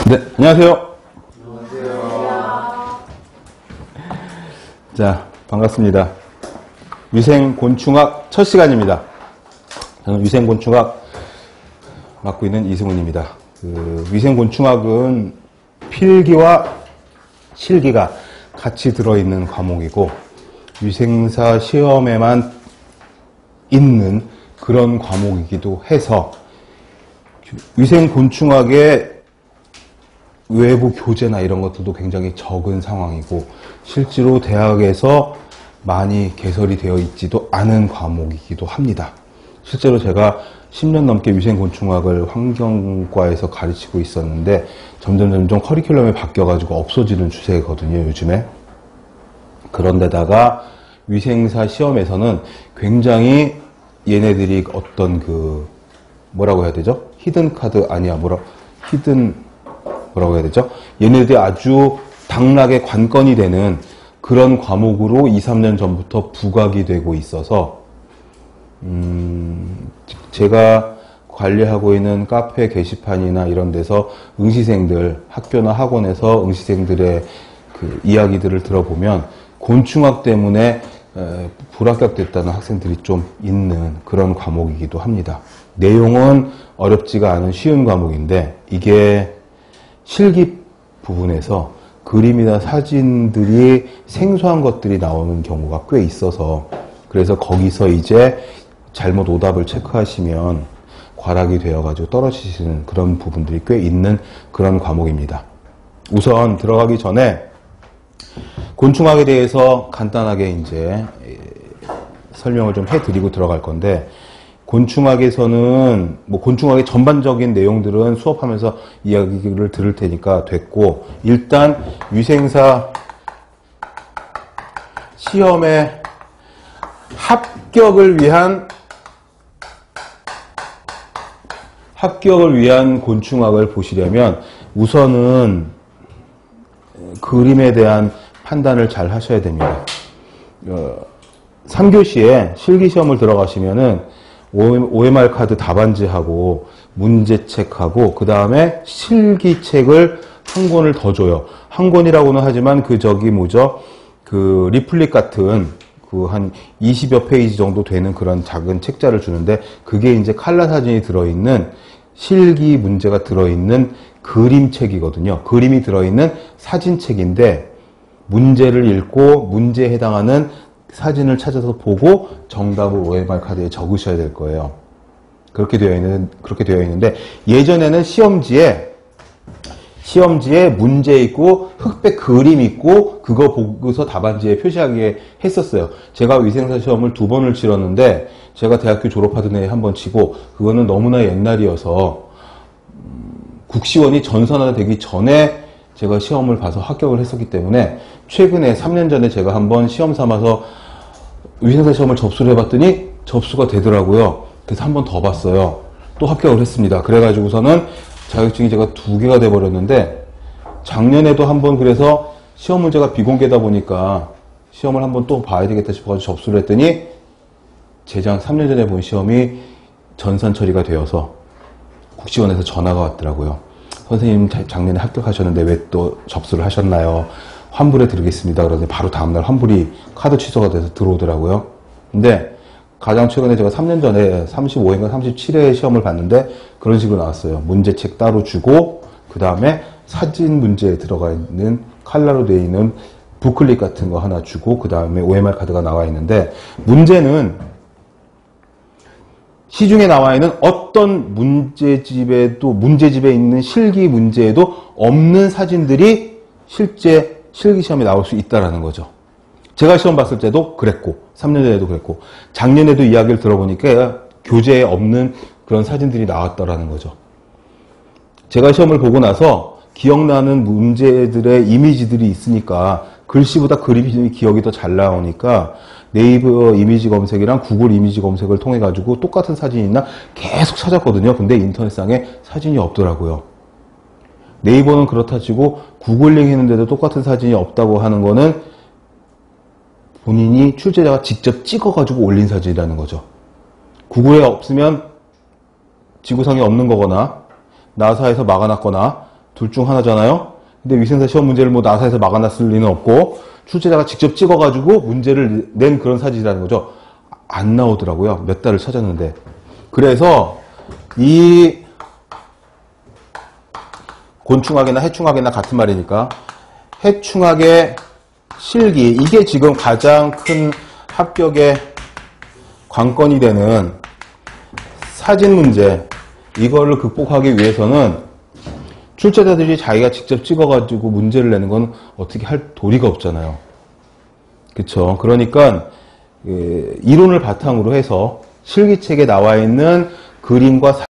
네, 안녕하세요. 안녕하세요. 자, 반갑습니다. 위생곤충학 첫 시간입니다. 저는 위생곤충학 맡고 있는 이승훈입니다. 위생곤충학은 필기와 실기가 같이 들어있는 과목이고 위생사 시험에만 있는 그런 과목이기도 해서 위생곤충학의 외부 교재나 이런 것들도 굉장히 적은 상황이고 실제로 대학에서 많이 개설이 되어 있지도 않은 과목이기도 합니다. 실제로 제가 10년 넘게 위생곤충학을 환경과에서 가르치고 있었는데 점점 커리큘럼이 바뀌어가지고 없어지는 추세거든요, 요즘에. 그런데다가 위생사 시험에서는 굉장히 얘네들이 어떤 뭐라고 해야 되죠? 히든카드 아니야, 뭐라고 해야 되죠? 얘네들이 아주 당락의 관건이 되는 그런 과목으로 2, 3년 전부터 부각이 되고 있어서 제가 관리하고 있는 카페 게시판이나 이런 데서 응시생들, 학교나 학원에서 응시생들의 이야기들을 들어보면 곤충학 때문에 불합격됐다는 학생들이 좀 있는 그런 과목이기도 합니다. 내용은 어렵지가 않은 쉬운 과목인데 이게 실기 부분에서 그림이나 사진들이 생소한 것들이 나오는 경우가 꽤 있어서 그래서 거기서 이제 잘못 오답을 체크하시면 과락이 되어가지고 떨어지시는 그런 부분들이 꽤 있는 그런 과목입니다. 우선 들어가기 전에 곤충학에 대해서 간단하게 이제 설명을 좀 해드리고 들어갈 건데 곤충학에서는 곤충학의 전반적인 내용들은 수업하면서 이야기를 들을 테니까 됐고 일단 위생사 시험의 합격을 위한 곤충학을 보시려면 우선은 그림에 대한 판단을 잘 하셔야 됩니다. 3교시에 실기시험을 들어가시면은 OMR 카드 답안지하고 문제책하고 그 다음에 실기책을 한 권을 더 줘요. 한 권이라고는 하지만 리플릿 같은 한 20여 페이지 정도 되는 그런 작은 책자를 주는데 그게 이제 칼라 사진이 들어있는 실기 문제가 들어있는 그림책이거든요. 그림이 들어있는 사진책인데 문제를 읽고 문제에 해당하는 사진을 찾아서 보고 정답을 OMR 카드에 적으셔야 될 거예요. 그렇게 되어 있는데 예전에는 시험지에 문제 있고 흑백 그림 있고 그거 보고서 답안지에 표시하게 했었어요. 제가 위생사 시험을 2번을 치렀는데 제가 대학교 졸업하던 해에 1번 치고 그거는 너무나 옛날이어서 국시원이 전산화되기 전에 제가 시험을 봐서 합격을 했었기 때문에 최근에 3년 전에 제가 한번 시험 삼아서 위생사 시험을 접수를 해봤더니 접수가 되더라고요. 그래서 한 번 더 봤어요. 또 합격을 했습니다. 그래가지고서는 자격증이 제가 2개가 돼버렸는데 작년에도 한번 그래서 시험 문제가 비공개다 보니까 시험을 한번 또 봐야 되겠다 싶어가지고 접수를 했더니 재작 3년 전에 본 시험이 전산 처리가 되어서 국시원에서 전화가 왔더라고요. 선생님 작년에 합격하셨는데 왜 또 접수를 하셨나요? 환불해 드리겠습니다. 그러더니 바로 다음날 환불이 카드 취소가 돼서 들어오더라고요. 근데 가장 최근에 제가 3년 전에 35회인가 37회 시험을 봤는데 그런 식으로 나왔어요. 문제책 따로 주고 그 다음에 사진 문제에 들어가 있는 칼라로 되어 있는 부클릿 같은 거 하나 주고 그 다음에 OMR 카드가 나와 있는데 문제는 시중에 나와 있는 어떤 문제집에 있는 실기 문제에도 없는 사진들이 실제 실기시험에 나올 수 있다라는 거죠. 제가 시험 봤을 때도 그랬고 3년 전에도 그랬고 작년에도 이야기를 들어보니까 교재에 없는 그런 사진들이 나왔다라는 거죠. 제가 시험을 보고 나서 기억나는 문제들의 이미지들이 있으니까 글씨보다 그림이 기억이 더 잘 나오니까 네이버 이미지 검색이랑 구글 이미지 검색을 통해 가지고 똑같은 사진이 있나 계속 찾았거든요. 근데 인터넷상에 사진이 없더라고요. 네이버는 그렇다 치고 구글링 했는데도 똑같은 사진이 없다고 하는 거는 본인이 출제자가 직접 찍어가지고 올린 사진이라는 거죠. 구글에 없으면 지구상에 없는 거거나 나사에서 막아놨거나 둘 중 하나잖아요. 근데 위생사 시험 문제를 뭐 나사에서 막아놨을 리는 없고 출제자가 직접 찍어가지고 문제를 낸 그런 사진이라는 거죠. 안 나오더라고요. 몇 달을 찾았는데. 그래서 이 곤충학이나 해충학이나 같은 말이니까 해충학의 실기, 이게 지금 가장 큰 합격의 관건이 되는 사진 문제, 이거를 극복하기 위해서는 출제자들이 자기가 직접 찍어가지고 문제를 내는 건 어떻게 할 도리가 없잖아요. 그쵸? 그러니까 이론을 바탕으로 해서 실기책에 나와 있는 그림과